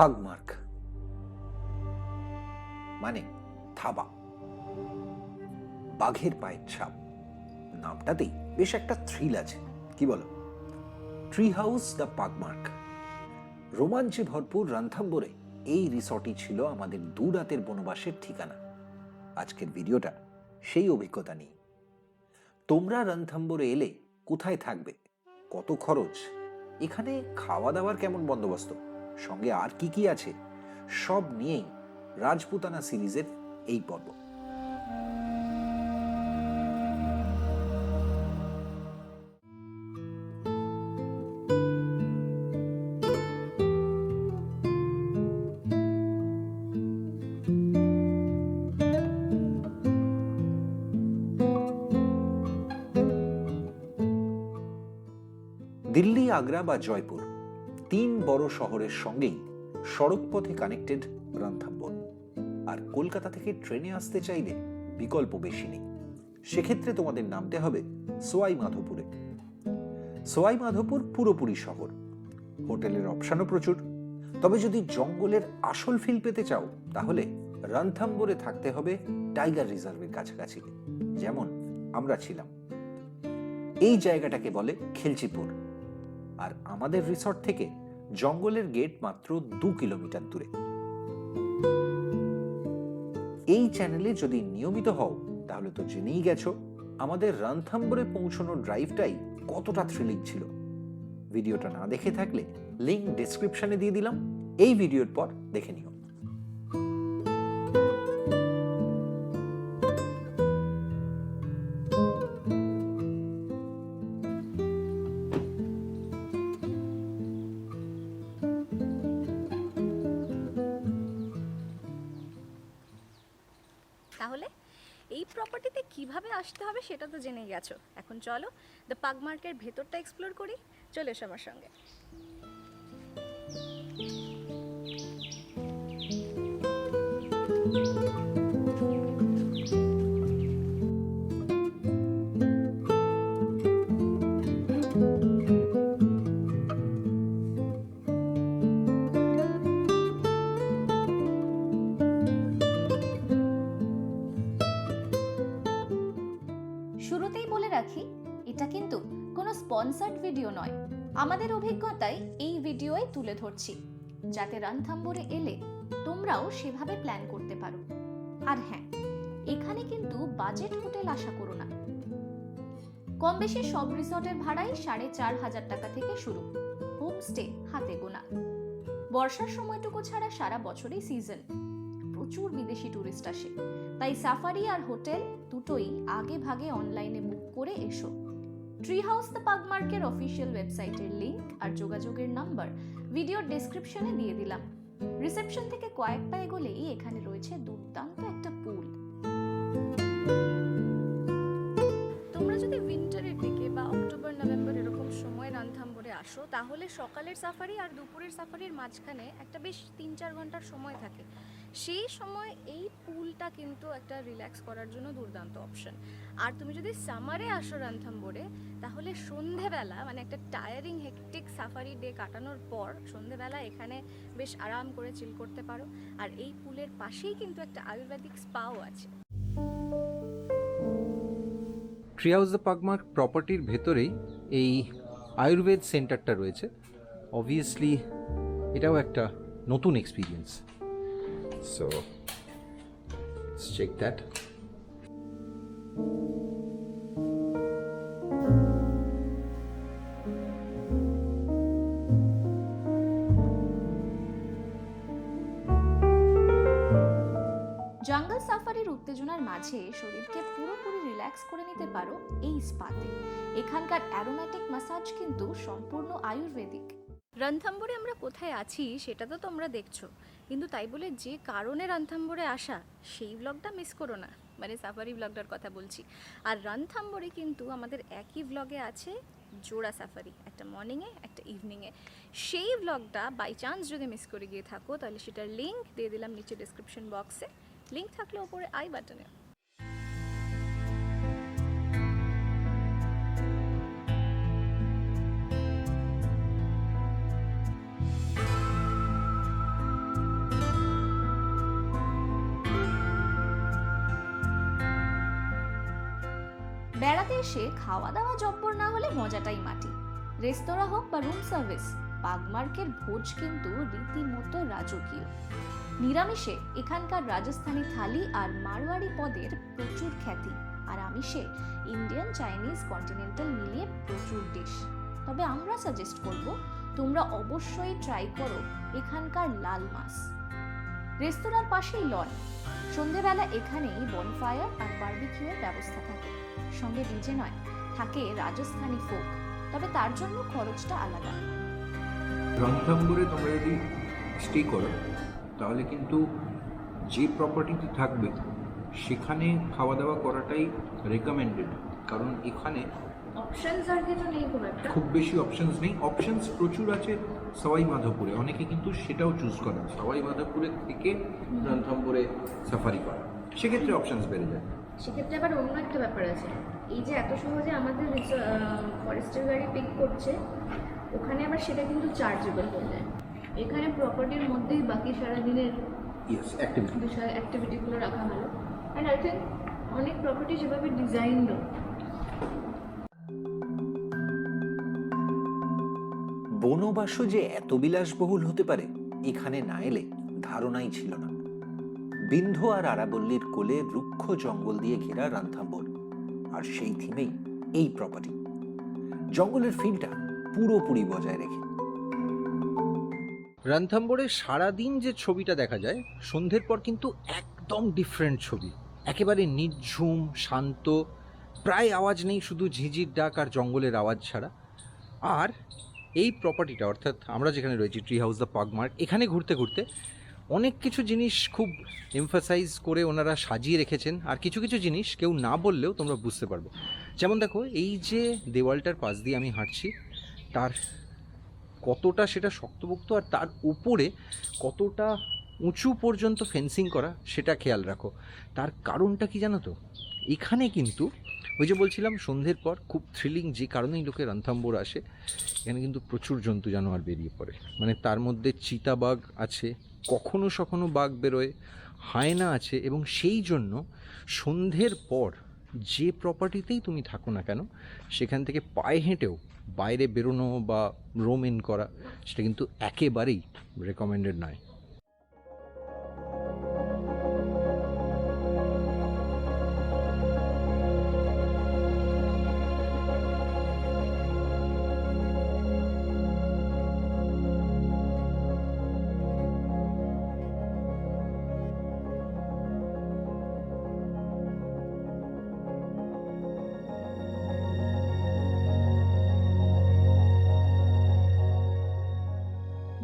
Pugmark মানে থাবা, বাঘের পায়ের ছাপ। নামটাতেই বেশ একটা থ্রিল আছে, কি বলো? Tree house the pugmark. রোমাঞ্চে ভরপুর রণথম্বোরে এই রিসর্টই ছিল আমাদের 2 রাতের বনবাসের ঠিকানা। আজকের ভিডিওটা সেই অভিজ্ঞতা নিয়ে। তোমরা রণথম্বোরে এলে কোথায় থাকবে, কত খরচ, এখানে খাওয়া দাওয়ার কেমন বন্দোবস্ত, সঙ্গে আর কি কি আছে, সব নিয়েই রাজপুতানা সিরিজের এই পর্ব। দিল্লি, আগ্রা বা জয়পুর 3 বড় শহরের সঙ্গেই সড়কপথে কানেক্টেড রণথম্বোর। আর কলকাতা থেকে ট্রেনে আসতে চাইলে বিকল্প বেশি নেই। সেক্ষেত্রে তোমাদের নামতে হবে সোয়াই মাধোপুরে। সোয়াই মাধোপুর পুরোপুরি শহর, হোটেলের অপশনও প্রচুর। তবে যদি জঙ্গলের আসল ফিল পেতে চাও তাহলে রণথম্বোরে থাকতে হবে টাইগার রিজার্ভের কাছাকাছি, যেমন আমরা ছিলাম। এই জায়গাটাকে বলে খেলচিপুর, আর আমাদের রিসর্ট থেকে জঙ্গলের গেট মাত্র 2 কিলোমিটার দূরে। এই চ্যানেলে যদি নিয়মিত হও তাহলে তো জেনেই গেছো আমাদের রণথম্বোরে পৌঁছানোর ড্রাইভটাই কতটা থ্রিলিং ছিল। ভিডিওটা না দেখে থাকলে লিংক ডেসক্রিপশনে দিয়ে দিলাম, এই ভিডিওর পর দেখে নিও। তাহলে এই প্রপার্টিতে কিভাবে আসতে হবে সেটা তো জেনে গেছো। এখন চলো দ্য পাগমার্কের ভেতরটা এক্সপ্লোর করি। চলে এসো আমার সঙ্গে। শুরুতেই বলে রাখি, এটা কিন্তু কোনো স্পন্সর্ড ভিডিও নয়। আমাদের অভিজ্ঞতাই এই ভিডিওয় তুলে ধরছি, যাতে রণথম্বোরে এলে তোমরাও সেভাবে প্ল্যান করতে পারো। আর হ্যাঁ, এখানে কিন্তু বাজেট হোটেল আশা করো না। কম বেশি সব রিসর্টের ভাড়াই 4,500 টাকা থেকে শুরু, হোমস্টে হাতে গোনা। বর্ষার সময়টুকু ছাড়া সারা বছরই সিজন, প্রচুর বিদেশি টুরিস্ট আসে। তাই সাফারি আর হোটেল দুটোই আগে ভাগে অনলাইনে বুক করে এসো। ট্রি হাউস দ্য পাগমার্কের অফিসিয়াল ওয়েবসাইটের লিংক আর যোগাযোগের নাম্বার ভিডিওর ডেসক্রিপশনে দিয়ে দিলাম। রিসেপশন থেকে কয়েক পা এগোলেই এখানে রয়েছে দুর্দান্ত একটা পুল। তোমরা যদি উইন্টারের দিকে বা অক্টোবর নভেম্বর এরকম সময় রণথম্বোরে আসো তাহলে সকালের সাফারি আর দুপুরের সাফারির মাঝখানে একটা বেশ 3-4 ঘন্টার সময় থাকে। সেই সময় এই পুলটা কিন্তু একটা রিল্যাক্স করার জন্য দুর্দান্ত অপশন। আর তুমি যদি সামারে আসো রণথম্বোরে তাহলে সন্ধেবেলা, মানে একটা টায়ারিং হেকটিক সাফারি ডে কাটানোর পর সন্ধেবেলা এখানে বেশ আরাম করে চিল করতে পারো। আর এই পুলের পাশেই কিন্তু একটা আয়ুর্বেদিক স্পাও আছে। ট্রি হাউস দ্য পাগমার্ক প্রপার্টির ভেতরেই এই আয়ুর্বেদ সেন্টারটা রয়েছে। অবভিয়াসলি এটাও একটা নতুন এক্সপিরিয়েন্স, সো চেক দ্যাট। জঙ্গল সাফারির উত্তেজনার মাঝে শরীরকে পুরোপুরি রিল্যাক্স করে নিতে পারো এই স্পাতে। এখানকার অ্যারোম্যাটিক ম্যাসাজ কিন্তু সম্পূর্ণ আয়ুর্বেদিক। রণথম্বোরে আমরা কোথায় আছি সেটা তো তোমরা দেখছো, কিন্তু তাই বলে যে কারণে রণথম্বোরে আসা সেই ব্লগটা মিস করো না, মানে সাফারি ব্লগটার কথা বলছি। আর রণথম্বোরে কিন্তু আমাদের একই ব্লগে আছে জোড়া সাফারি, একটা মর্নিংয়ে একটা ইভিনিংয়ে। সেই ব্লগটা বাই চান্স যদি মিস করে গিয়ে থাকো তাহলে সেটার লিঙ্ক দিয়ে দিলাম নিচে ডিসক্রিপশন বক্সে, লিঙ্ক থাকলে ওপরে আই বাটনে। বেড়াতে এসে খাওয়া দাওয়া জব্বর না হলে মজাটাই মাটি। রেস্তোরাঁ হোক বা রুম সার্ভিস, পাগমার্কের ভোজ কিন্তু রীতিমতো রাজকীয়। নিরামিষে এখানকার রাজস্থানি থালি আর মারওয়াড়ি পদের প্রচুর খ্যাতি, আর আমিষে ইন্ডিয়ান, চাইনিজ, কন্টিনেন্টাল মিলিয়ে প্রচুর ডিশ। তবে আমরা সাজেস্ট করব তোমরা অবশ্যই ট্রাই করো এখানকার লাল মাছ। রেস্তোরাঁর পাশেই লন, সন্ধেবেলা এখানেই বনফায়ার আর বারবিকিউয়ের ব্যবস্থা থাকে। সঙ্গে ডিজে নয়, থাকে রাজস্থানি ফোক, তবে তার জন্য খরচটা আলাদা। রণথম্বরে তোমরা যদি স্টে করো তাহলে কিন্তু যে প্রপার্টিতে থাকবে সেখানে খাওয়া দাওয়া করাটাই রেকমেন্ডেড, কারণ এখানে অপশনস আর কিছু নেই খুব একটা। খুব বেশি অপশনস নেই। অপশনস প্রচুর আছে সবাই মাধবপুরে, অনেকে কিন্তু সেটাও চুজ করেন সবাই মাধবপুরে থেকে রণথম্বরে সাফারি করা, সেক্ষেত্রে অপশনস বেড়ে যায়। সেক্ষেত্রে আবার অন্য একটা ব্যাপার আছে, এই যে এত সহজে আমাদের ফরেস্টের গাড়ি পিক করছে, ওখানে আবার সেটা কিন্তু চার্জেবল হয়ে যায়। এখানে প্রপার্টির মধ্যেই বাকি সারাদিনের ইয়েস, অ্যাক্টিভিটি। বিষয় অ্যাক্টিভিটিগুলো রাখা হলো। অ্যান্ড আই থিঙ্ক অনেক প্রপার্টি যেভাবে ডিজাইনড, বনবাস যে এত বিলাসবহুল হতে পারে এখানে না এলে ধারণাই ছিল না। বিন্ধ্য আর আরাবল্লীর কোলে রুক্ষ জঙ্গল দিয়ে ঘেরা রণথম্বর, আর সেই থিমেই এই প্রপার্টি। জঙ্গলের ফিলটা পুরোপুরি বজায় রেখে। রণথম্বরে সারাদিন যে ছবিটা দেখা যায়, সন্ধ্যের পর কিন্তু একদম ডিফারেন্ট ছবি। একেবারে নির্ঝুম, শান্ত, প্রায় আওয়াজ নেই, শুধু ঝিঝির ডাক আর জঙ্গলের আওয়াজ ছাড়া। আর এই প্রপার্টিটা, অর্থাৎ আমরা যেখানে রয়েছি, ট্রি হাউস দ্য পাগমার্ক, এখানে ঘুরতে ঘুরতে অনেক কিছু জিনিস খুব এমফাসাইজ করে ওনারা সাজিয়ে রেখেছেন, আর কিছু কিছু জিনিস কেউ না বললেও তোমরা বুঝতে পারবে। যেমন দেখো, এই যে দেওয়ালটার পাশ দিয়ে আমি হাঁটছি, তার কতটা সেটা শক্তপোক্ত, আর তার উপরে কতটা উঁচু পর্যন্ত ফেন্সিং করা সেটা খেয়াল রাখো। তার কারণটা কি জানো তো? এখানে কিন্তু ওই যে বলছিলাম সন্ধ্যের পর খুব থ্রিলিং, যে কারণেই লোকে রণথম্বর আসে, এখানে কিন্তু প্রচুর জন্তু জানোয়ার বেরিয়ে পড়ে। মানে তার মধ্যে চিতাবাঘ আছে, কখনো সখনো বাঘ বেরোয়, হায়না আছে, এবং সেই জন্য সন্ধ্যের পর যে প্রপার্টিতেই তুমি থাকো না কেন, সেখান থেকে পায়ে হেঁটেও বাইরে বেরোনো বা রোম করা সেটা কিন্তু একেবারেই রেকমেন্ডেড নয়।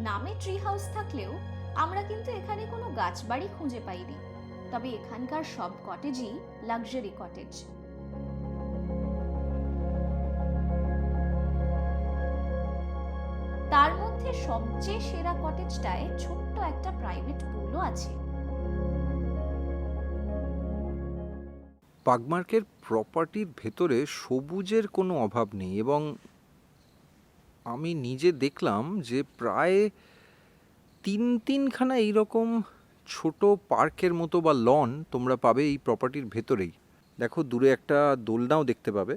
নামে ট্রি হাউস থাকলেও আমরা কিন্তু এখানে কোনো গাছবাড়ি খুঁজে পাইনি। তবে এখানকার সব কটেজই লাক্সারি কটেজ। তার মধ্যে সবচেয়ে সেরা কটেজটায় ছোট্ট একটা প্রাইভেট পুলও আছে। পাগমার্কের প্রপার্টির ভেতরে সবুজের কোনো অভাব নেই, এবং আমি নিজে দেখলাম যে প্রায় তিনখানা এইরকম ছোট পার্কের মতো বা লন তোমরা পাবে এই প্রপার্টির ভেতরেই। দেখো, দূরে একটা দোলনাও দেখতে পাবে,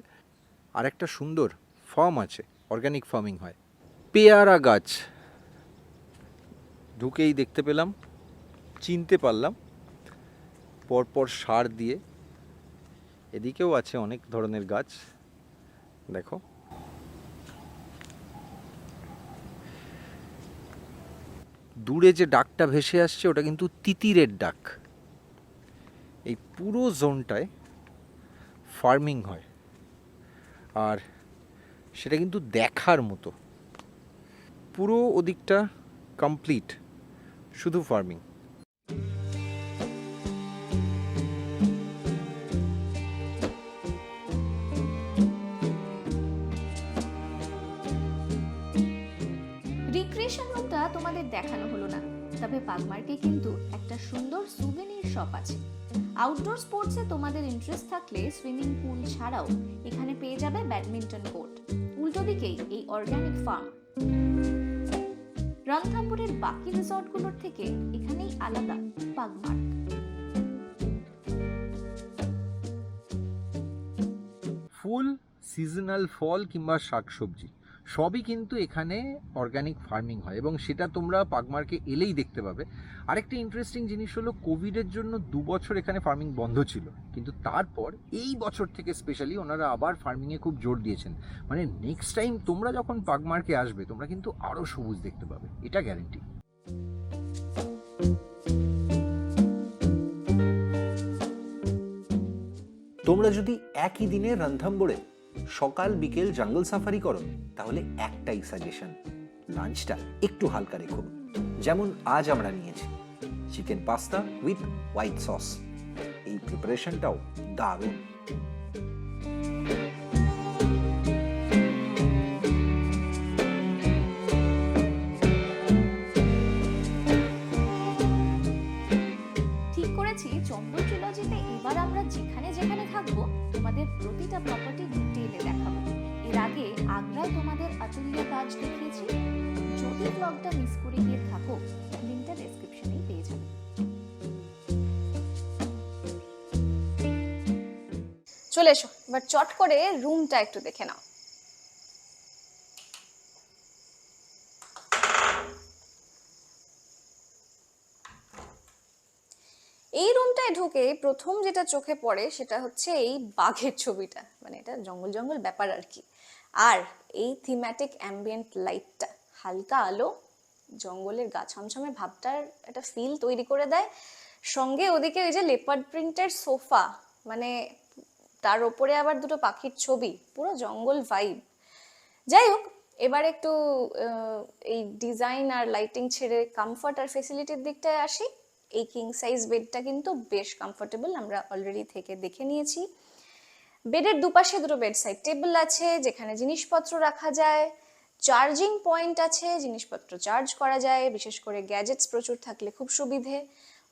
আর একটা সুন্দর ফার্ম আছে, অর্গানিক ফার্মিং হয়। পেয়ারা গাছ ঢুকেই দেখতে পেলাম, চিনতে পারলাম পরপর সার দিয়ে। এদিকেও আছে অনেক ধরনের গাছ, দেখো। দূরে যে ডাকটা ভেসে আসছে ওটা কিন্তু তিতিরের ডাক। এই পুরো জোনটায় ফার্মিং হয়, আর সেটা কিন্তু দেখার মতো। পুরো ওদিকটা কমপ্লিট শুধু ফার্মিং। রিক্রিয়েশন রুমটা তোমাদের দেখানো হলো না, তবে পাগমার্কে কিন্তু একটা সুন্দর সুভেনির শপ আছে। আউটডোর স্পোর্টসে তোমাদের ইন্টারেস্ট থাকলে সুইমিং পুল ছাড়াও এখানে পেয়ে যাবে ব্যাডমিন্টন কোর্ট। উল্টো দিকেই এই অর্গানিক ফার্ম। রণথম্বরের বাকি রিসর্টগুলোর থেকে এখানেই আলাদা পাগমার্ক। ফুল সিজনাল ফল কিংবা শাকসবজি সবই কিন্তু এখানে অর্গানিক ফার্মিং হয়, এবং সেটা তোমরা পাগমার্কে এলেই দেখতে পাবে। আরেকটা ইন্টারেস্টিং জিনিস হলো, কোভিডের জন্য 2 বছর এখানে ফার্মিং বন্ধ ছিল, কিন্তু তারপর এই বছর থেকে স্পেশালি ওনারা আবার ফার্মিংয়ে খুব জোর দিয়েছেন। মানে নেক্সট টাইম তোমরা যখন পাগমার্কে আসবে তোমরা কিন্তু আরও সবুজ দেখতে পাবে, এটা গ্যারেন্টি। তোমরা যদি একই দিনে রণথম্বোরে সকাল বিকেল জঙ্গল সাফারি করো তাহলে একটাই সাজেশন, লাঞ্চটা একটু হালকা রেখো। যেমন আজ আমরা নিয়েছি chicken pasta with white sauce. এই প্রিপারেশনটাও দারুণ। ঠিক করেছি জঙ্গল ট্রিলজিতে এবার আমরা যেখানে যেখানে থাকবো তোমাদের প্রতিটা প্রপার্টি ডিটেইলে দেখাবো। এর আগে আগ্রায় তোমাদের অতুল্য কাজ দেখিয়েছি। যদি ব্লগটা মিস করে গিয়ে থাকো, লিঙ্কটা ডেসক্রিপশনেই পেয়ে যাবে। চলে এসো, এবার চট করে রুমটা একটু দেখে নাও। এই রুমটায় ঢুকে প্রথম যেটা চোখে পড়ে সেটা হচ্ছে এই বাঘের ছবিটা, মানে এটা জঙ্গল জঙ্গল ব্যাপার আর কি। আর এই থিম্যাটিক অ্যাম্বিয়েন্ট লাইটটা, হালকা আলো, জঙ্গলের গা ছমছমে ভাবটার একটা ফিল তৈরি করে দেয়। সঙ্গে ওদিকে ওই যে লেপার্ড প্রিন্টের সোফা, মানে তার ওপরে আবার দুটো পাখির ছবি, পুরো জঙ্গল ভাইব। যাই হোক, এবার একটু এই ডিজাইন আর লাইটিং ছেড়ে কমফর্ট আর ফেসিলিটির দিকটায় আসি। এই কিং সাইজ বেডটা কিন্তু বেশ কমফোর্টেবল, আমরা অলরেডি থেকে দেখে নিয়েছি। বেডের দুপাশে দুটো বেড সাইড টেবিল আছে যেখানে জিনিসপত্র রাখা যায়, চার্জিং পয়েন্ট আছে, জিনিসপত্র চার্জ করা যায়, বিশেষ করে গ্যাজেটস প্রচুর থাকলে খুব সুবিধে।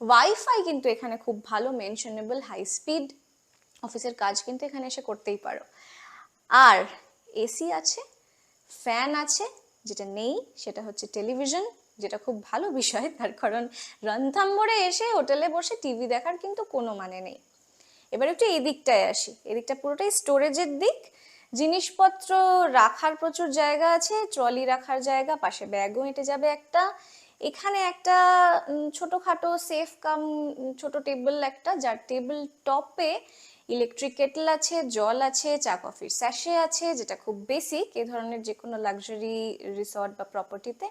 ওয়াইফাই কিন্তু এখানে খুব ভালো, মেনশনেবল, হাই স্পিড, অফিসের কাজ কিন্তু এখানে এসে করতেই পারো। আর এসি আছে, ফ্যান আছে, যেটা নেই সেটা হচ্ছে টেলিভিশন, যেটা খুব ভালো বিষয়, তার কারণ রণথম্বোরে এসে হোটেলে বসে টিভি দেখার কিন্তু কোনো মানে নেই। এবার একটু এই দিকটায় আসি, এদিকটা পুরোটাই স্টোরেজের দিক, জিনিসপত্র রাখার প্রচুর জায়গা আছে, ট্রলি রাখার জায়গা, পাশে ব্যাগও এঁটে যাবে একটা। এখানে একটা ছোটোখাটো সেফ কাম ছোট টেবিল একটা, যার টেবিল টপে ইলেকট্রিক কেটল আছে, জল আছে, চা কফির স্যাশে আছে, যেটা খুব বেসিক এ ধরনের যে কোনো লাক্সারি রিসর্ট বা প্রপার্টিতে।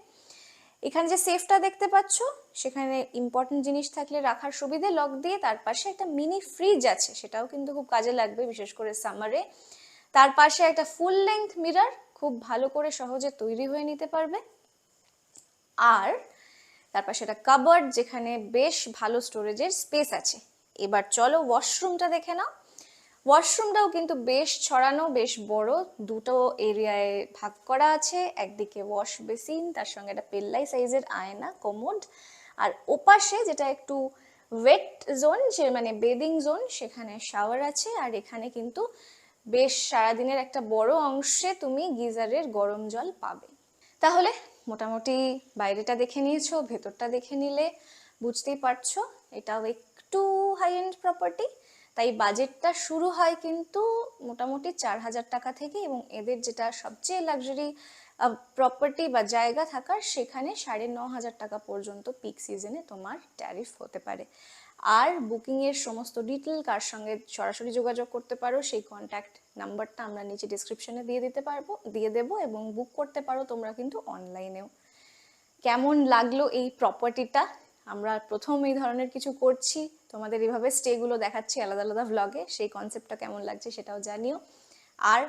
এখানে যে সেফটা দেখতে পাচ্ছ সেখানে ইম্পর্টেন্ট জিনিস থাকলে রাখার সুবিধে লক দিয়ে, তার পাশে একটা মিনি ফ্রিজ আছে, সেটাও কিন্তু খুব কাজে লাগবে বিশেষ করে সামারে। তার পাশে একটা ফুল লেন্থ মিরর খুব ভালো করে সহজে তৈরি হয়ে নিতে পারবে। আর তার পাশে একটা কাবার্ড যেখানে বেশ ভালো স্টোরেজের স্পেস আছে। এবার চলো ওয়াশরুমটা দেখে নাও। ওয়াশরুমটাও কিন্তু বেশ ছড়ানো, বেশ বড়, দুটো এরিয়ায় ভাগ করা আছে। একদিকে ওয়াশ বেসিন, তার সঙ্গে একটা পেল্লাই সাইজের আয়না, কোমোড, আর ওপাশে যেটা একটু ওয়েট জোন, মানে বেদিং জোন, সেখানে শাওয়ার আছে। আর এখানে কিন্তু বেশ সারাদিনের একটা বড় অংশে তুমি গিজারের গরম জল পাবে। তাহলে মোটামুটি বাইরেটা দেখে নিয়েছো, ভেতরটা দেখে নিলে বুঝতেই পারছো এটাও একটু হাই এন্ড প্রপার্টি। তাই বাজেটটা শুরু হয় কিন্তু মোটামুটি 4,000 টাকা থেকে, এবং এদের যেটা সবচেয়ে লাক্সারি প্রপার্টি বা জায়গা থাকার সেখানে 9,500 টাকা পর্যন্ত পিক সিজনে তোমার ট্যারিফ হতে পারে। আর বুকিংয়ের সমস্ত ডিটেল, কার সঙ্গে সরাসরি যোগাযোগ করতে পারো সেই কন্ট্যাক্ট নাম্বারটা আমরা নিচে ডিসক্রিপশনে দিয়ে দেবো, এবং বুক করতে পারো তোমরা কিন্তু অনলাইনেও। কেমন লাগলো এই প্রপার্টিটা? আমরা প্রথম এই ধরনের কিছু করছি, তোমাদের এইভাবে স্টেগুলো দেখাচ্ছি আলাদা আলাদা ভ্লগে, সেই কনসেপ্টটা কেমন লাগছে সেটাও জানিও। আর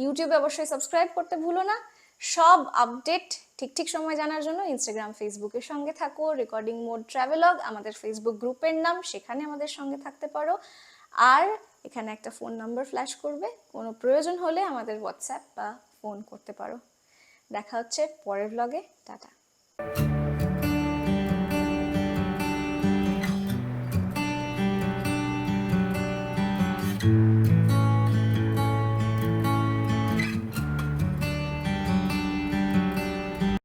ইউটিউবে অবশ্যই সাবস্ক্রাইব করতে ভুলো না। সব আপডেট ঠিক সময় জানার জন্য ইনস্টাগ্রাম, ফেসবুকের সঙ্গে থাকো। রেকর্ডিং মোড ট্রাভেলগ আমাদের ফেসবুক গ্রুপের নাম, সেখানে আমাদের সঙ্গে থাকতে পারো। আর এখানে একটা ফোন নাম্বার ফ্ল্যাশ করবে, কোনো প্রয়োজন হলে আমাদের হোয়াটসঅ্যাপ বা ফোন করতে পারো। দেখা হচ্ছে পরের ভ্লগে। টাটা।